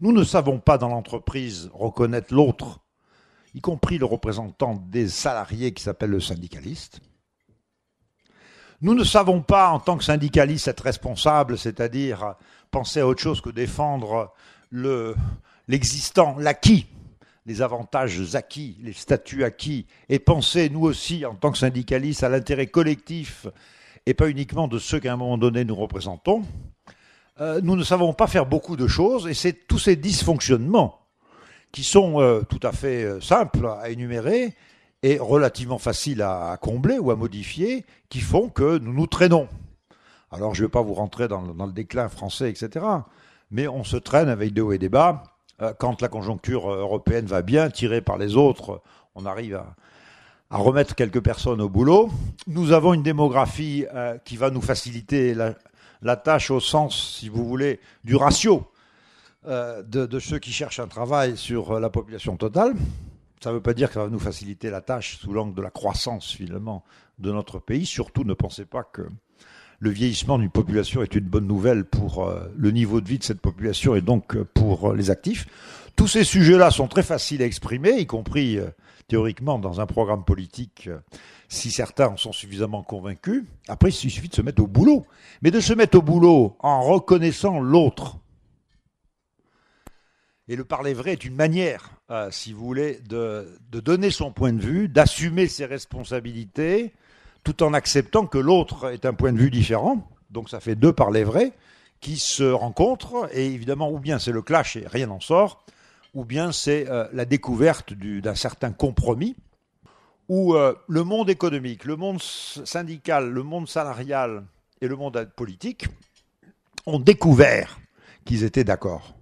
Nous ne savons pas dans l'entreprise reconnaître l'autre, y compris le représentant des salariés qui s'appelle le syndicaliste. Nous ne savons pas, en tant que syndicaliste, être responsable, c'est-à-dire penser à autre chose que défendre l'existant, l'acquis, les avantages acquis, les statuts acquis, et penser, nous aussi, en tant que syndicalistes, à l'intérêt collectif, et pas uniquement de ceux qu'à un moment donné nous représentons. Nous ne savons pas faire beaucoup de choses, et c'est tous ces dysfonctionnements qui sont tout à fait simples à énumérer et relativement faciles à combler ou à modifier, qui font que nous nous traînons. Alors je ne vais pas vous rentrer dans le déclin français, etc., mais on se traîne avec des hauts et des bas. Quand la conjoncture européenne va bien, tirée par les autres, on arrive à remettre quelques personnes au boulot. Nous avons une démographie qui va nous faciliter la tâche au sens, si vous voulez, du ratio de ceux qui cherchent un travail sur la population totale. Ça ne veut pas dire que ça va nous faciliter la tâche sous l'angle de la croissance, finalement, de notre pays. Surtout, ne pensez pas que le vieillissement d'une population est une bonne nouvelle pour le niveau de vie de cette population et donc pour les actifs. Tous ces sujets-là sont très faciles à exprimer, y compris théoriquement dans un programme politique, si certains en sont suffisamment convaincus. Après, il suffit de se mettre au boulot. Mais de se mettre au boulot en reconnaissant l'autre. Et le parler vrai est une manière, si vous voulez, de donner son point de vue, d'assumer ses responsabilités, tout en acceptant que l'autre est un point de vue différent. Donc ça fait deux parler vrais qui se rencontrent, et évidemment, ou bien c'est le clash et rien n'en sort, ou bien c'est la découverte d'un certain compromis, où le monde économique, le monde syndical, le monde salarial et le monde politique ont découvert qu'ils étaient d'accord.